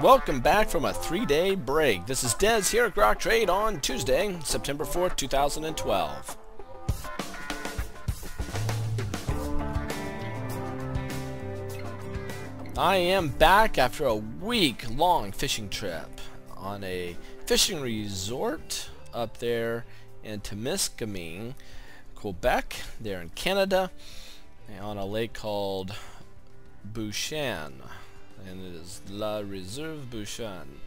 Welcome back from a 3-day break. This is Des here at Grok Trade on Tuesday, September 4th, 2012. I am back after a week-long fishing trip on a fishing resort up there in Temiskaming, Quebec, there in Canada, on a lake called Bouchan. And it is La Réserve Bouchan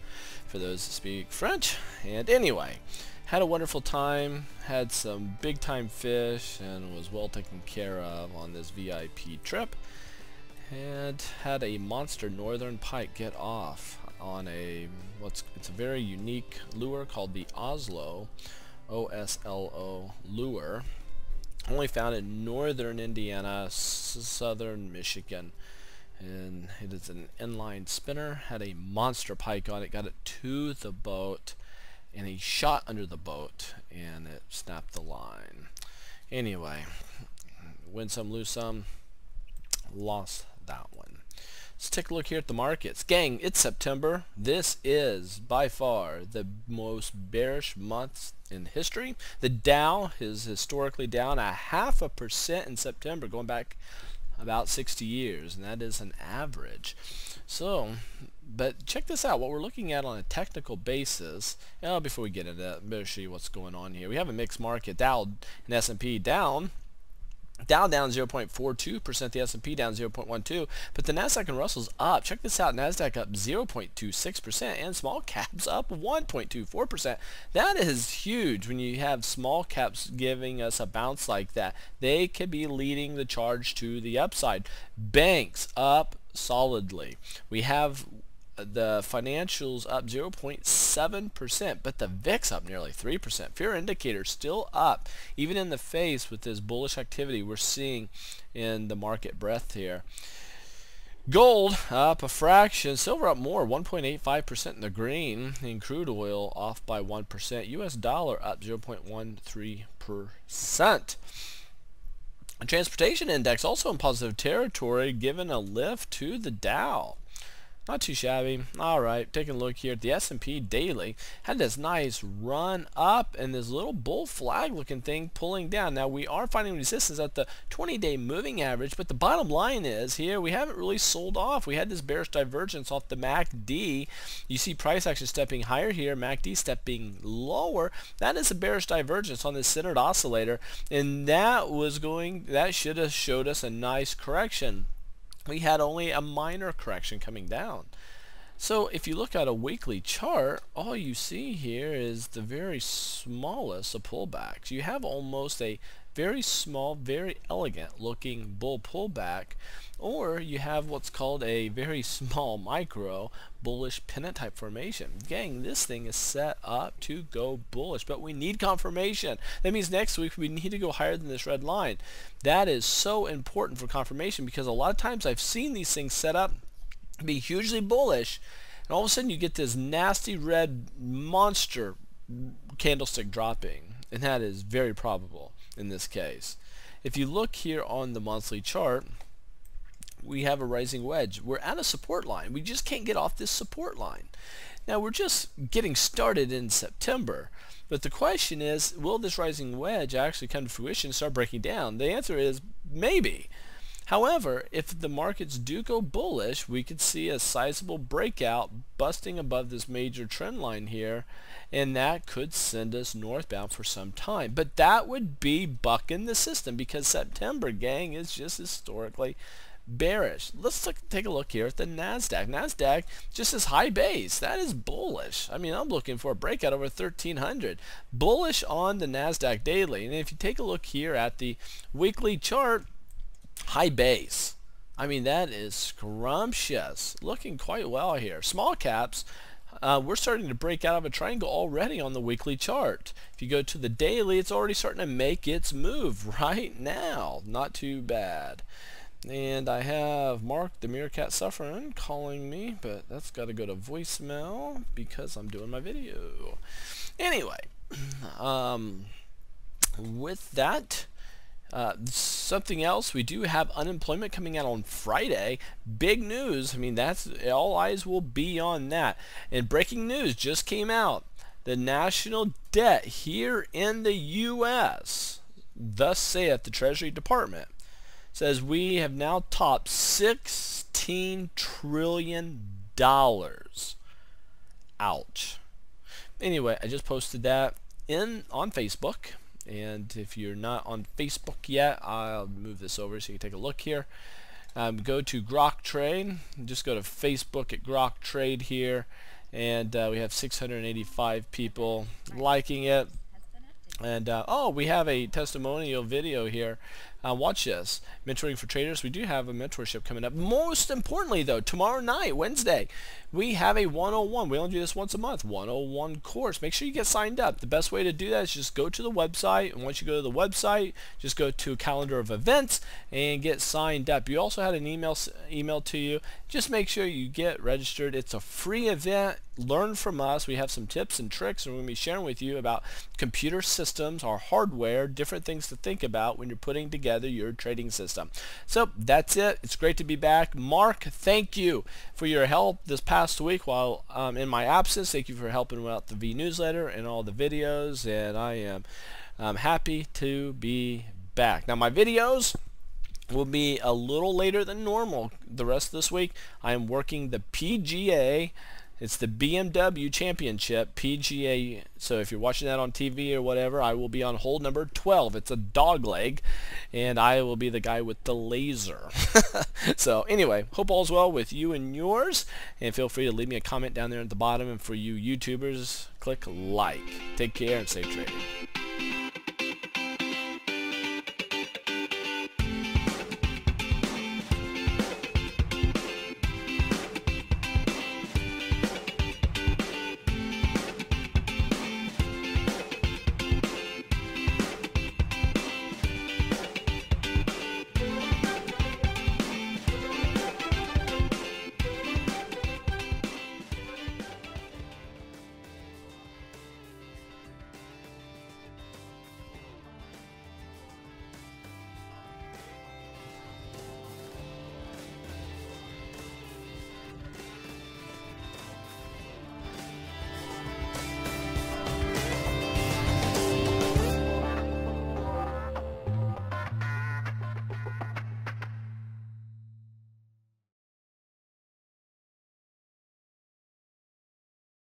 for those who speak French. And anyway, had a wonderful time, had some big time fish, and was well taken care of on this VIP trip, and had a monster northern pike get off on it's a very unique lure called the Oslo, O-S-L-O lure, only found in northern Indiana, southern Michigan. And it is an inline spinner, had a monster pike on it, got it to the boat, and he shot under the boat, and it snapped the line. Anyway, win some, lose some, lost that one. Let's take a look here at the markets. Gang, it's September. This is by far the most bearish month in history. The Dow is historically down 0.5% in September, going back about 60 years, and that is an average. So, but check this out, what we're looking at on a technical basis. Before we get into that, better show you what's going on here. We have a mixed market. Dow and S&P down. Dow down 0.42%, the S&P down 0.12%, but the Nasdaq and Russell's up. Check this out, Nasdaq up 0.26% and small caps up 1.24%. That is huge when you have small caps giving us a bounce like that. They could be leading the charge to the upside. Banks up solidly. We have the financials up 0.7%, but the VIX up nearly 3%. Fear indicator still up, even in the face with this bullish activity we're seeing in the market breadth here. Gold up a fraction, silver up more, 1.85% in the green, and crude oil off by 1%. US dollar up 0.13%. The transportation index also in positive territory, giving a lift to the Dow. Not too shabby. Alright, taking a look here at the S&P daily. Had this nice run up and this little bull flag looking thing pulling down. Now we are finding resistance at the 20-day moving average, but the bottom line is here we haven't really sold off. We had this bearish divergence off the MACD. You see price action stepping higher here, MACD stepping lower. That is a bearish divergence on this centered oscillator, and that should have showed us a nice correction. We had only a minor correction coming down. So if you look at a weekly chart, all you see here is the very smallest of pullbacks. You have almost a very small, very elegant looking bull pullback, or you have what's called a very small micro bullish pennant type formation. Gang, this thing is set up to go bullish, but we need confirmation. That means next week we need to go higher than this red line. That is so important for confirmation, because a lot of times I've seen these things set up to be hugely bullish, and all of a sudden you get this nasty red monster candlestick dropping, and that is very probable in this case. If you look here on the monthly chart, we have a rising wedge. We're at a support line. We just can't get off this support line. Now we're just getting started in September, but the question is, will this rising wedge actually come to fruition and start breaking down? The answer is maybe. However, if the markets do go bullish, we could see a sizable breakout busting above this major trend line here, and that could send us northbound for some time. But that would be bucking the system, because September, gang, is just historically bearish. Let's take a look here at the Nasdaq. Nasdaq just is high base. That is bullish. I mean, I'm looking for a breakout over 1300. Bullish on the Nasdaq daily. And if you take a look here at the weekly chart, high base. I mean, that is scrumptious. Looking quite well here. Small caps, we're starting to break out of a triangle already on the weekly chart. If you go to the daily, it's already starting to make its move right now. Not too bad. And I have Mark the Meerkat Suffering calling me, but that's got to go to voicemail because I'm doing my video. Anyway, with that, Something else, we do have unemployment coming out on Friday. Big news. I mean, that's all eyes will be on that. And breaking news just came out. The national debt here in the U.S., thus saith the Treasury Department, says we have now topped $16 trillion. Ouch. Anyway, I just posted that on Facebook. And if you're not on Facebook yet, I'll move this over so you can take a look here. Go to Grok Trade. Just go to Facebook at Grok Trade here. And we have 685 people liking it. And oh, we have a testimonial video here. Watch this. Mentoring for traders. We do have a mentorship coming up. Most importantly, though, tomorrow night, Wednesday, we have a 101. We only do this once a month. 101 course. Make sure you get signed up. The best way to do that is just go to the website. And once you go to the website, just go to calendar of events and get signed up. You also had an email to you. Just make sure you get registered. It's a free event. Learn from us. We have some tips and tricks, and we're going to be sharing with you about computer systems, our hardware, different things to think about when you're putting together your trading system. So that's it. It's great to be back. Mark, thank you for your help this past week while in my absence. Thank you for helping out the V newsletter and all the videos, and I am happy to be back. Now my videos will be a little later than normal the rest of this week. I am working the PGA. It's the BMW Championship PGA. So if you're watching that on TV or whatever, I will be on hole number 12. It's a dog leg, and I will be the guy with the laser. So anyway, hope all's well with you and yours, and feel free to leave me a comment down there at the bottom. And for you YouTubers, click like. Take care and safe trading.